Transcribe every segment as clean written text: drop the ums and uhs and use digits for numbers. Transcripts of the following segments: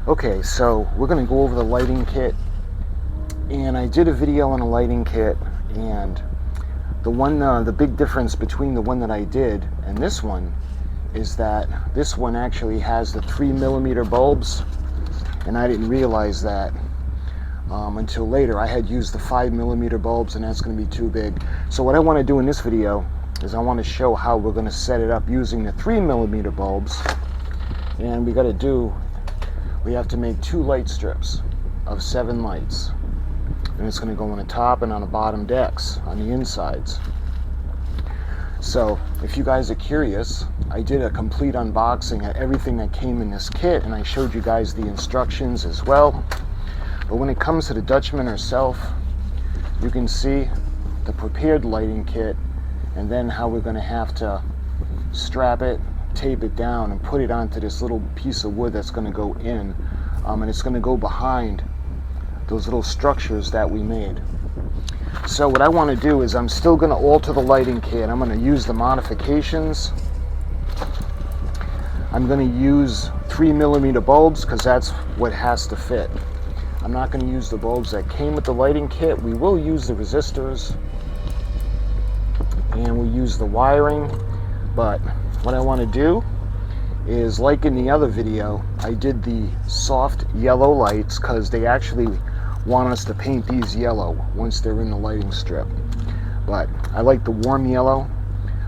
Okay, so we're going to go over the lighting kit, and I did a video on a lighting kit, and the big difference between the one that I did and this one is that this one actually has the 3mm bulbs, and I didn't realize that until later. I had used the 5mm bulbs, and that's going to be too big. So what I want to do in this video is I want to show how we're going to set it up using the 3mm bulbs, and we have to make 2 light strips of 7 lights, and it's going to go on the top and on the bottom decks on the insides. So if you guys are curious, I did a complete unboxing of everything that came in this kit, and I showed you guys the instructions as well. But when it comes to the Dutchman herself, you can see the prepared lighting kit, and then how we're going to have to strap it, tape it down, and put it onto this little piece of wood that's going to go in, and it's going to go behind those little structures that we made. So what I want to do is I'm still going to alter the lighting kit. I'm going to use the modifications. I'm going to use 3mm bulbs because that's what has to fit. I'm not going to use the bulbs that came with the lighting kit. We will use the resistors, and we'll use the wiring, but what I want to do is, like in the other video, I did the soft yellow lights because they actually want us to paint these yellow once they're in the lighting strip. But I like the warm yellow.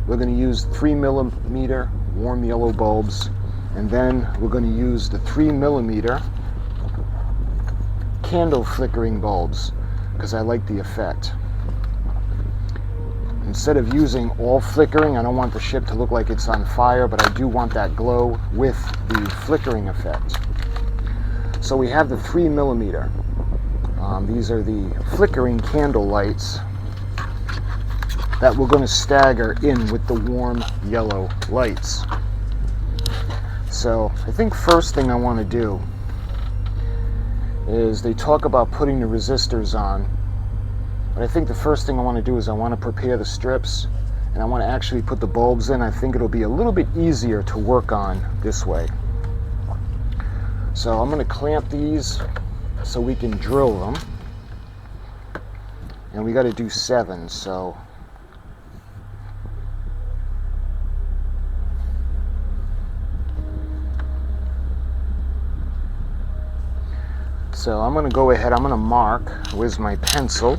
We're going to use 3mm warm yellow bulbs, and then we're going to use the 3mm candle flickering bulbs because I like the effect. Instead of using all flickering, I don't want the ship to look like it's on fire, but I do want that glow with the flickering effect. So we have the 3mm. These are the flickering candle lights that we're going to stagger in with the warm yellow lights. So I think first thing I want to do is, they talk about putting the resistors on. But I think the first thing I want to do is I want to prepare the strips, and I want to actually put the bulbs in. I think it'll be a little bit easier to work on this way. So I'm going to clamp these so we can drill them. And we got to do 7, so I'm going to go ahead, I'm going to mark. Where's my pencil?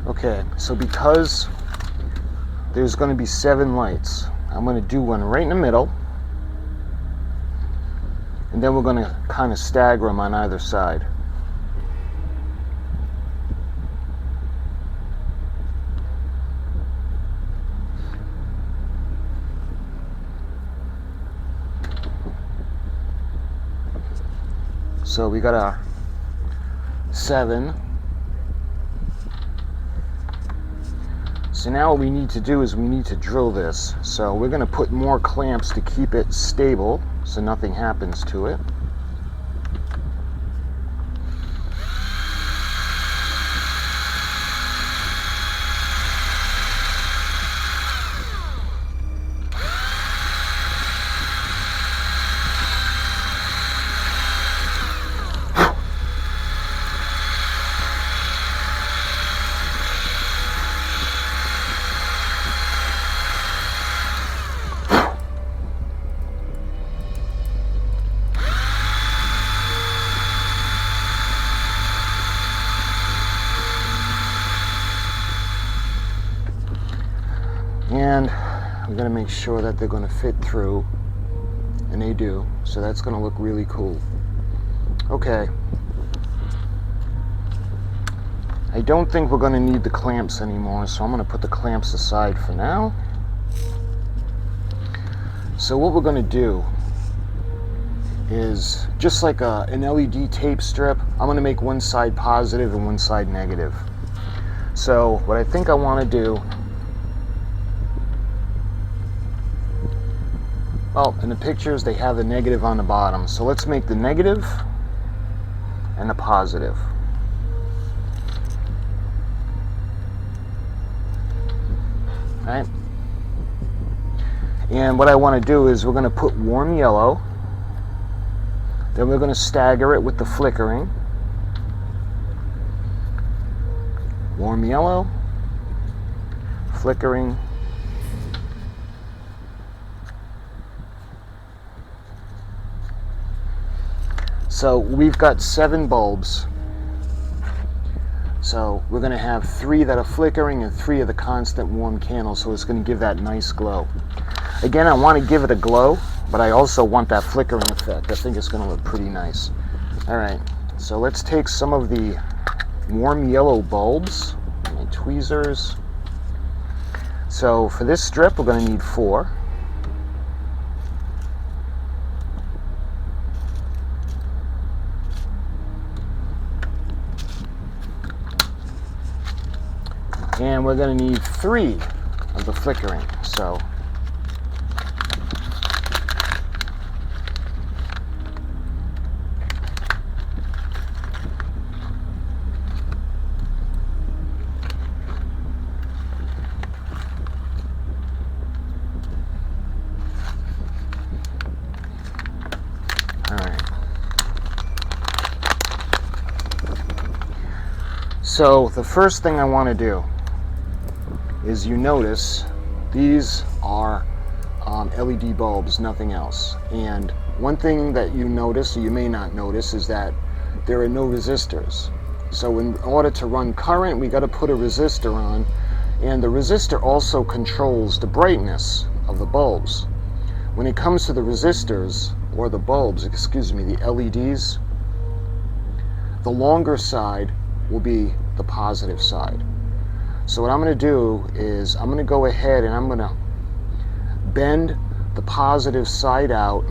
Okay, so because there's going to be 7 lights, I'm going to do one right in the middle, and then we're going to kind of stagger them on either side. So we got our 7. So now what we need to do is we need to drill this. So we're going to put more clamps to keep it stable so nothing happens to it. And I'm going to make sure that they're going to fit through, and they do, so that's going to look really cool. Okay, I don't think we're going to need the clamps anymore, so I'm going to put the clamps aside for now. So what we're going to do is, just like an LED tape strip, I'm going to make one side positive and one side negative. So what I think I want to do, well, in the pictures they have the negative on the bottom, so let's make the negative and the positive. Right? And what I want to do is we're going to put warm yellow, then we're going to stagger it with the flickering. Warm yellow, flickering, so we've got 7 bulbs. So we're going to have 3 that are flickering and 3 of the constant warm candle, so it's going to give that nice glow. Again, I want to give it a glow, but I also want that flickering effect. I think it's going to look pretty nice. Alright, so let's take some of the warm yellow bulbs, my tweezers. So for this strip, we're going to need 4. And we're going to need 3 of the flickering. So So the first thing I want to do is, you notice these are LED bulbs, nothing else. And one thing that you notice, or you may not notice, is that there are no resistors. So in order to run current, we got to put a resistor on, and the resistor also controls the brightness of the bulbs. When it comes to the resistors, or the bulbs, excuse me, the LEDs, the longer side will be the positive side. So what I'm going to do is I'm going to go ahead and I'm going to bend the positive side out,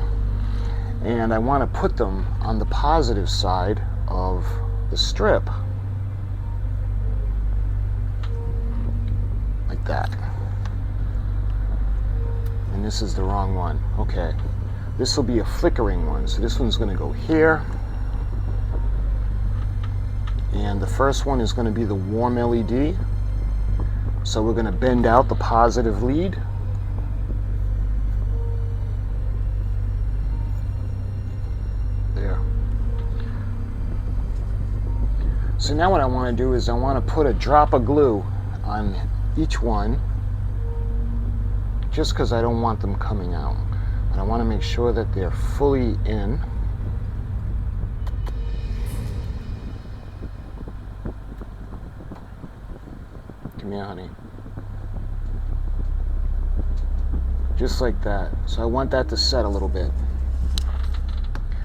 and I want to put them on the positive side of the strip, like that. And this is the wrong one. Okay, this will be a flickering one, so this one's going to go here. And the first one is going to be the warm LED. So we're going to bend out the positive lead. There. So now what I want to do is I want to put a drop of glue on each one, just because I don't want them coming out. But I want to make sure that they're fully in. Come here, honey. Just like that. So I want that to set a little bit.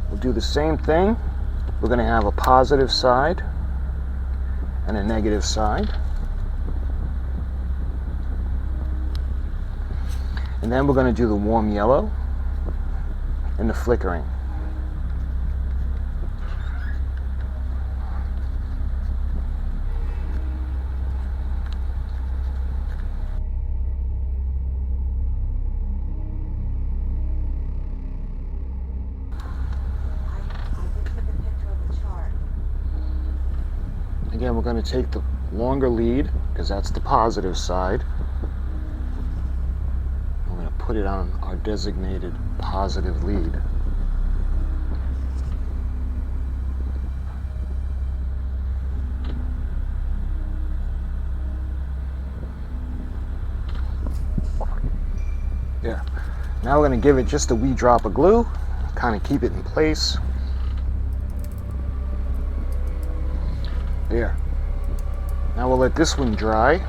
We'll do the same thing. We're going to have a positive side and a negative side. And then we're going to do the warm yellow and the flickering. Again, we're going to take the longer lead, because that's the positive side. We're going to put it on our designated positive lead. There. Now we're going to give it just a wee drop of glue, kind of keep it in place. There. Now we'll let this one dry.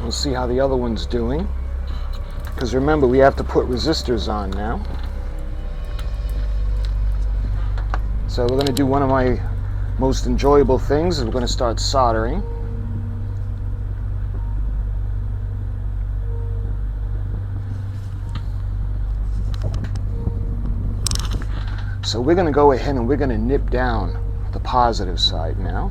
We'll see how the other one's doing. Because remember, we have to put resistors on now. So we're going to do one of my most enjoyable things, is we're going to start soldering. So we're going to go ahead and we're going to nip down the positive side now.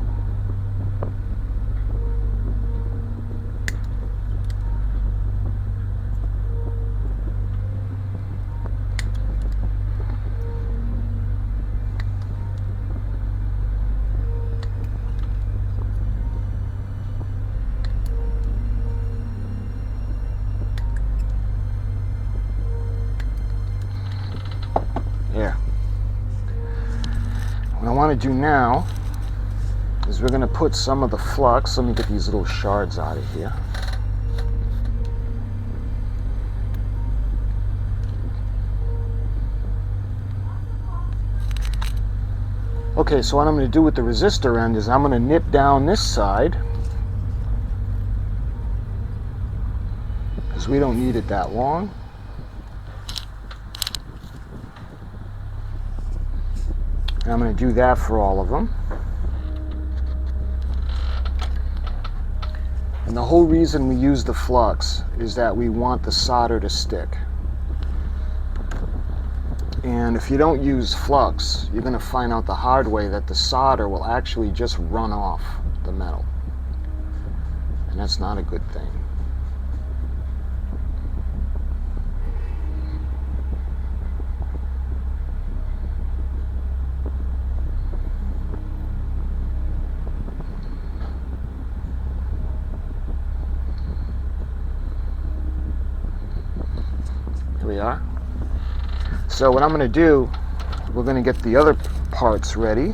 to do now is we're going to put some of the flux. Let me get these little shards out of here. Okay, so what I'm going to do with the resistor end is I'm going to nip down this side, because we don't need it that long. And I'm going to do that for all of them. And the whole reason we use the flux is that we want the solder to stick. And if you don't use flux, you're going to find out the hard way that the solder will actually just run off the metal. And that's not a good thing. Here we are. So what I'm going to do, we're going to get the other parts ready.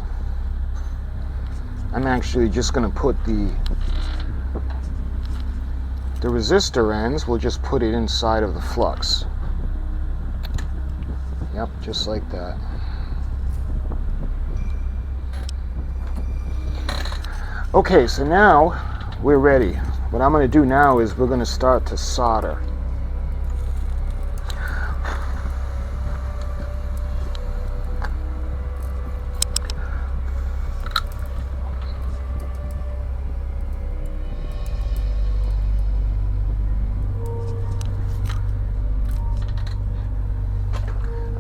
I'm actually just going to put the resistor ends, we'll just put it inside of the flux. Yep, just like that. Okay, so now we're ready. What I'm going to do now is we're going to start to solder.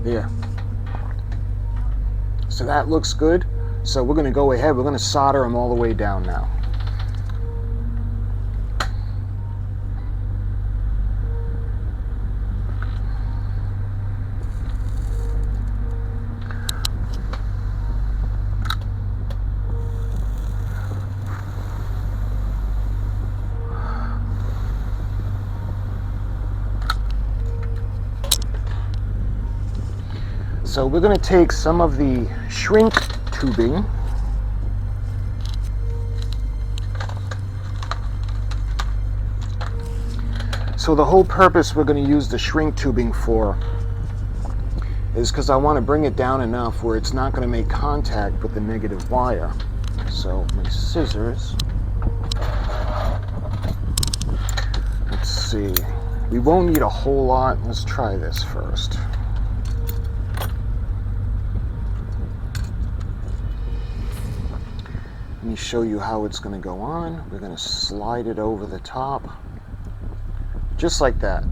There. So that looks good. So we're going to go ahead, we're going to solder them all the way down now. So we're going to take some of the shrink tubing so the whole purpose we're going to use the shrink tubing for is because I want to bring it down enough where it's not going to make contact with the negative wire. So my scissors, let's see, we won't need a whole lot. Let's try this first. Let me show you how it's going to go on. We're going to slide it over the top, just like that.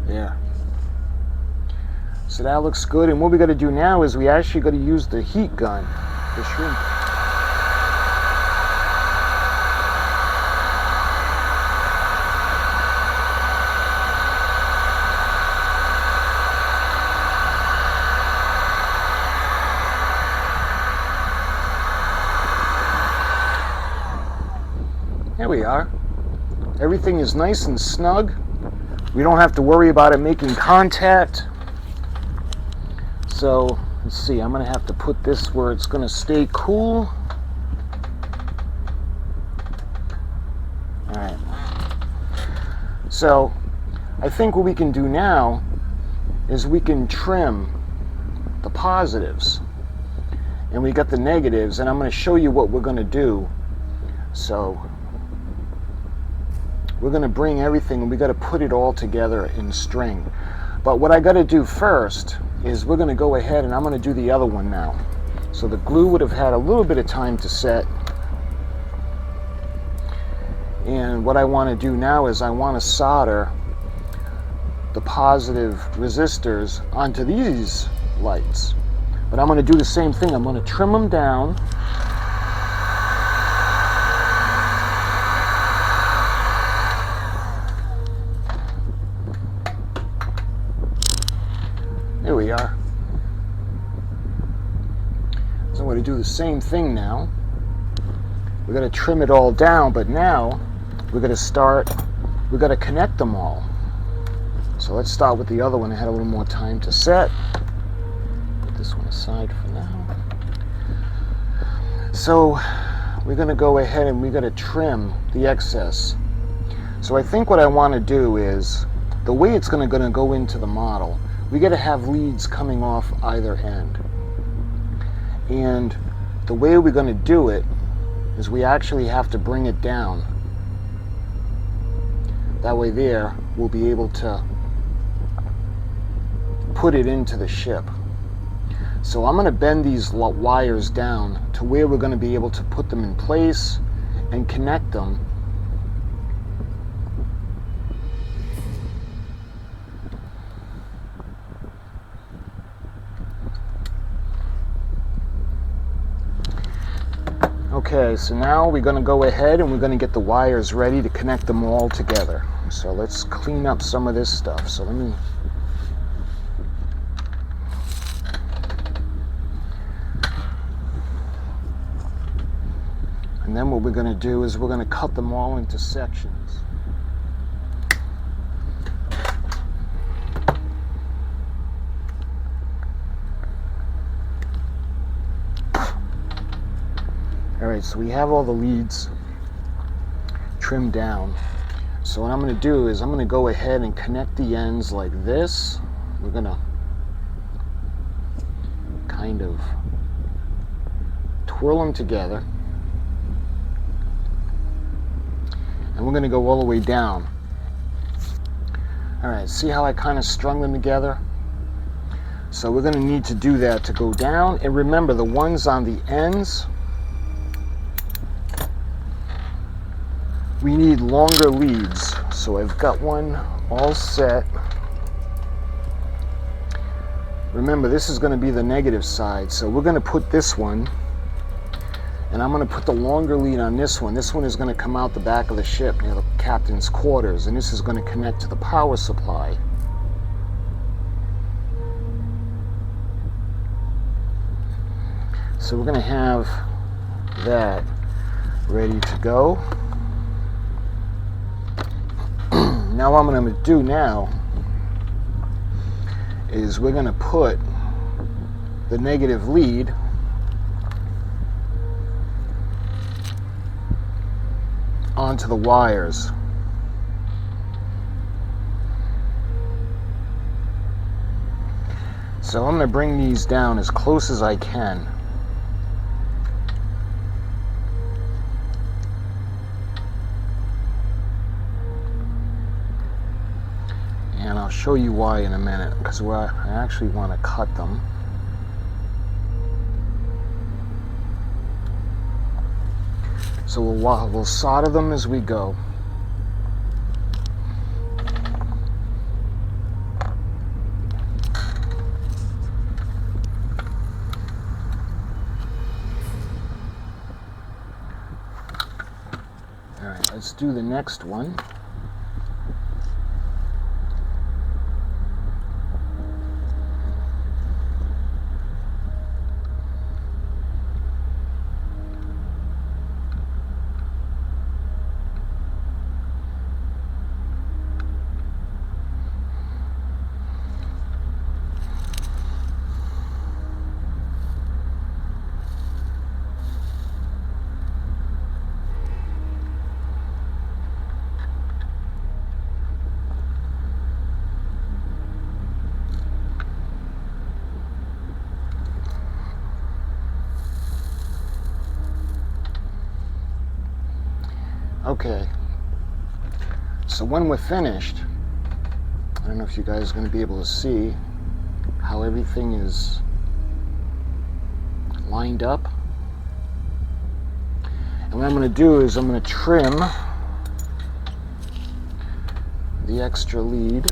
There. So that looks good. And what we got to do now is we actually got to use the heat gun, the shrink. There we are. Everything is nice and snug. We don't have to worry about it making contact. So let's see, I'm going to have to put this where it's going to stay cool. Alright. So I think what we can do now is we can trim the positives. And we got the negatives, and I'm going to show you what we're going to do. So we're going to bring everything and we got to put it all together in string. But what I got to do first is we're going to go ahead and I'm going to do the other one now. So the glue would have had a little bit of time to set. And what I want to do now is I want to solder the positive resistors onto these lights. But I'm going to do the same thing. I'm going to trim them down. There we are. So I'm going to do the same thing now. We're going to trim it all down, but now we're going to connect them all. So let's start with the other one. I had a little more time to set. Put this one aside for now. So we're going to go ahead and we're going to trim the excess. So I think what I want to do is, the way it's going to go into the model, we got to have leads coming off either end. And the way we're going to do it is we actually have to bring it down. That way there, we'll be able to put it into the ship. So I'm going to bend these wires down to where we're going to be able to put them in place and connect them. Okay, so now we're going to go ahead and we're going to get the wires ready to connect them all together. So let's clean up some of this stuff. So let me... And then what we're going to do is we're going to cut them all into sections. Alright, so we have all the leads trimmed down. So what I'm going to do is I'm going to go ahead and connect the ends like this. We're going to kind of twirl them together. And we're going to go all the way down. Alright, see how I kind of strung them together? So we're going to need to do that to go down. And remember, the ones on the ends, we need longer leads. So I've got one all set. Remember, this is going to be the negative side. So we're going to put this one, and I'm going to put the longer lead on this one. This one is going to come out the back of the ship near the captain's quarters, and this is going to connect to the power supply. So we're going to have that ready to go. Now what I'm going to do now is we're going to put the negative lead onto the wires. So I'm going to bring these down as close as I can. And I'll show you why in a minute, because I actually want to cut them. So we'll solder them as we go. All right, let's do the next one. Okay, so when we're finished, I don't know if you guys are going to be able to see how everything is lined up. And what I'm going to do is I'm going to trim the extra lead.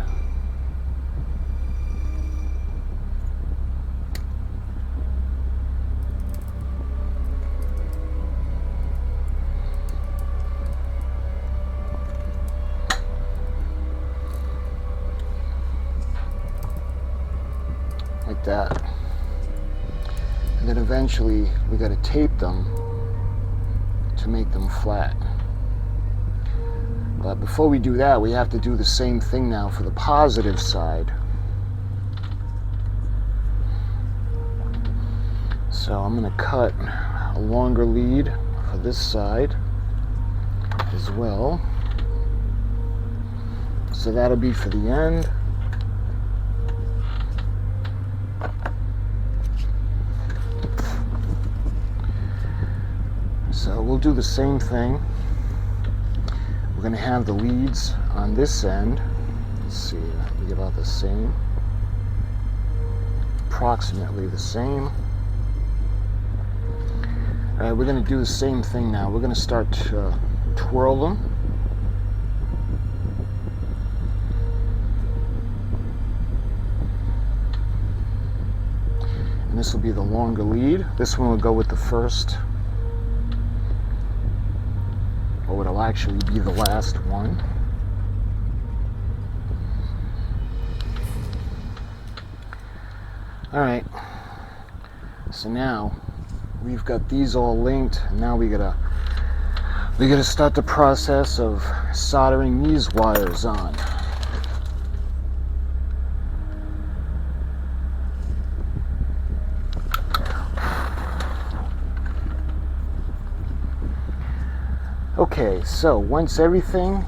Like that. And then eventually we got to tape them to make them flat. But before we do that, we have to do the same thing now for the positive side. So I'm going to cut a longer lead for this side as well. So that'll be for the end. So we'll do the same thing. We're going to have the leads on this end. Let's see, it'll be about the same. Approximately the same. Alright, we're going to do the same thing now. We're going to start to twirl them. And this will be the longer lead. This one will go with the first, or it'll actually be the last one. Alright, so now we've got these all linked, and now we gotta start the process of soldering these wires on. Okay, so once everything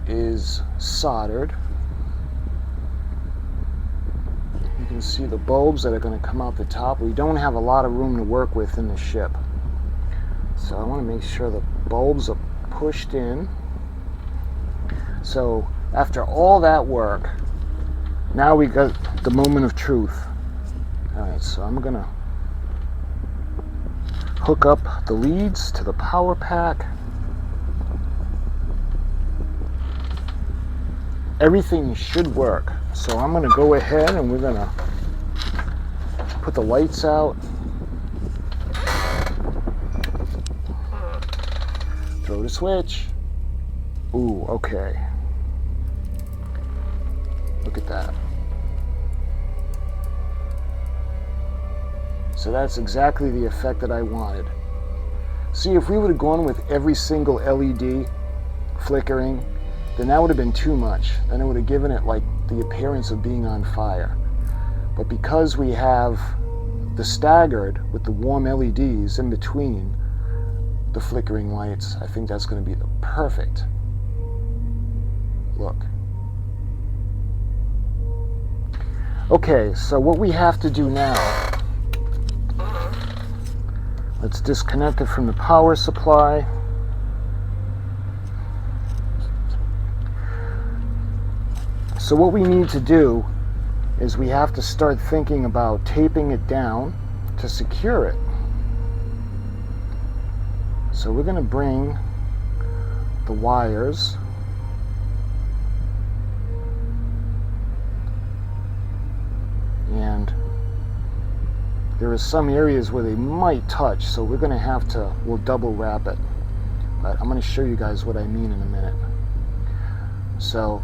is soldered, you can see the bulbs that are going to come out the top. We don't have a lot of room to work with in the ship, so I want to make sure the bulbs are pushed in. So after all that work, now we got the moment of truth. Alright, so I'm going to hook up the leads to the power pack. Everything should work. So I'm going to go ahead and we're going to put the lights out. Throw the switch. Ooh, okay. Look at that. So that's exactly the effect that I wanted. See, if we would have gone with every single LED flickering, then that would have been too much. Then it would have given it like the appearance of being on fire. But because we have the staggered with the warm LEDs in between the flickering lights, I think that's going to be the perfect look. Okay, so what we have to do now, let's disconnect it from the power supply. So what we need to do is we have to start thinking about taping it down to secure it. So we're going to bring the wires and there are some areas where they might touch, so we're going to have to, we'll double wrap it. But I'm going to show you guys what I mean in a minute. So,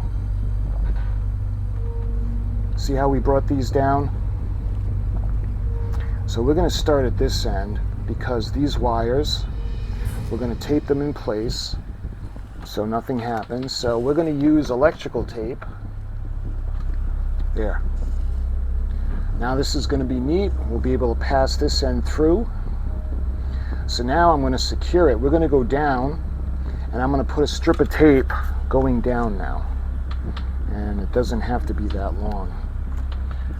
see how we brought these down? So we're going to start at this end because these wires, we're going to tape them in place so nothing happens. So we're going to use electrical tape. There. Now this is going to be neat. We'll be able to pass this end through. So now I'm going to secure it. We're going to go down and I'm going to put a strip of tape going down now. And it doesn't have to be that long.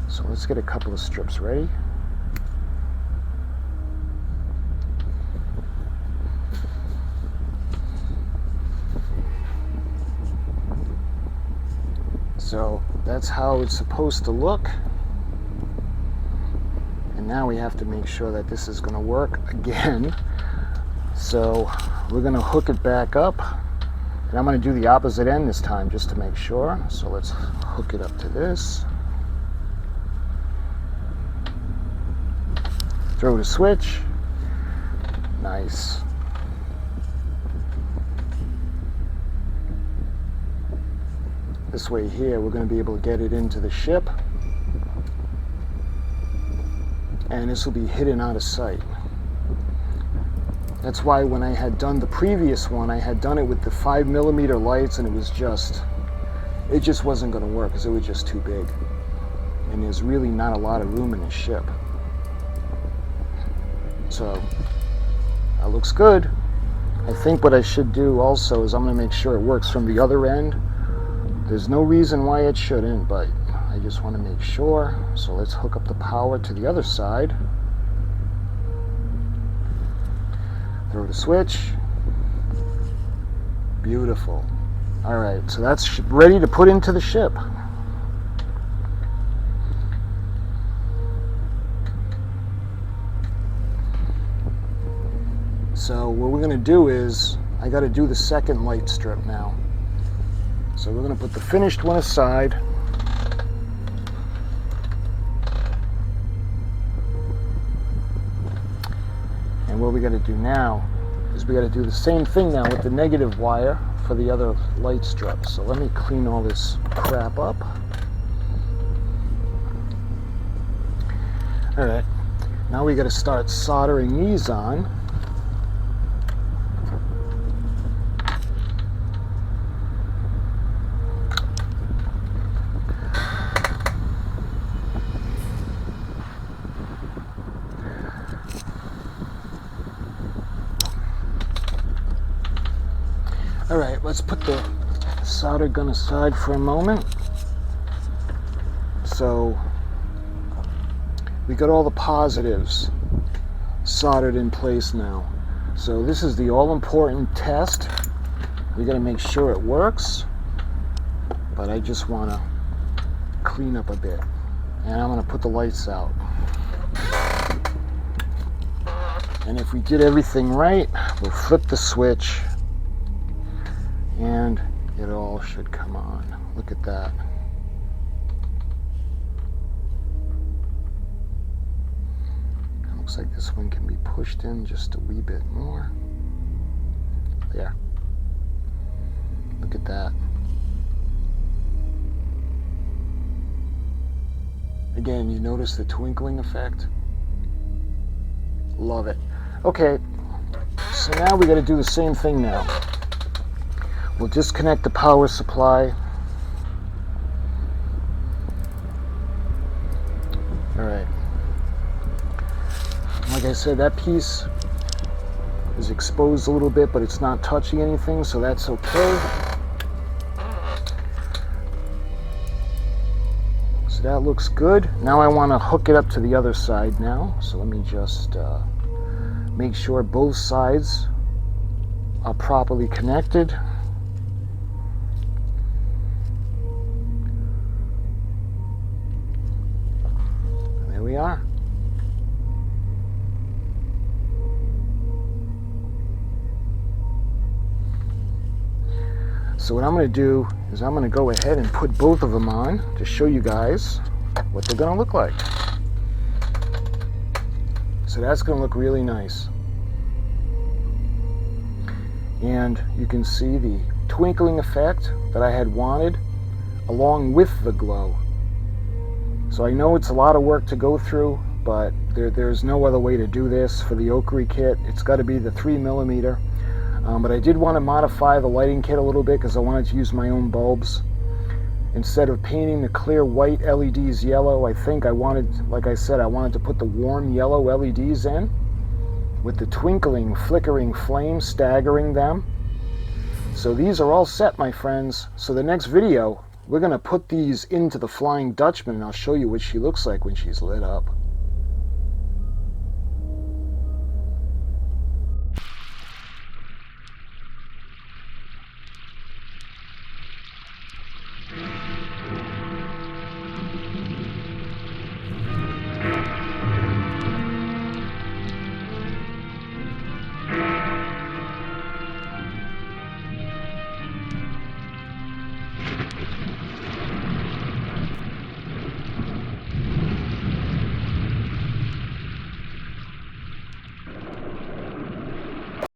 So let's get a couple of strips ready. So that's how it's supposed to look. And now we have to make sure that this is going to work again. So we're going to hook it back up. And I'm going to do the opposite end this time just to make sure. So let's hook it up to this. Throw the switch. Nice. This way here, we're going to be able to get it into the ship. And this will be hidden out of sight. That's why when I had done the previous one, I had done it with the 5mm lights, and it just wasn't going to work because it was just too big. And there's really not a lot of room in the ship. So that looks good. I think what I should do also is I'm going to make sure it works from the other end. There's no reason why it shouldn't, but I just want to make sure. So let's hook up the power to the other side. Throw the switch. Beautiful. All right, so that's ready to put into the ship. So what we're going to do is, I got to do the second light strip now. So we're going to put the finished one aside. And what we got to do now is we got to do the same thing now with the negative wire for the other light strip. So let me clean all this crap up. All right, now we got to start soldering these on. All right, let's put the solder gun aside for a moment. So we got all the positives soldered in place now. So this is the all-important test. We got to make sure it works, but I just want to clean up a bit. And I'm going to put the lights out. And if we did everything right, we'll flip the switch and it all should come on. Look at that. It looks like this one can be pushed in just a wee bit more. There. Look at that. Again, you notice the twinkling effect? Love it. Okay, so now we got to do the same thing now. We'll disconnect the power supply. All right. Like I said, that piece is exposed a little bit, but it's not touching anything, so that's okay. So that looks good. Now I want to hook it up to the other side now. So let me just make sure both sides are properly connected. We are. So what I'm going to do is I'm going to go ahead and put both of them on to show you guys what they're going to look like. So that's going to look really nice. And you can see the twinkling effect that I had wanted along with the glow. So I know it's a lot of work to go through, but there's no other way to do this for the OCCRE kit. It's got to be the 3mm. But I did want to modify the lighting kit a little bit because I wanted to use my own bulbs. Instead of painting the clear white LEDs yellow, I think I wanted, like I said, I wanted to put the warm yellow LEDs in with the twinkling, flickering flames staggering them. So these are all set, my friends. So the next video, we're going to put these into the Flying Dutchman, and I'll show you what she looks like when she's lit up.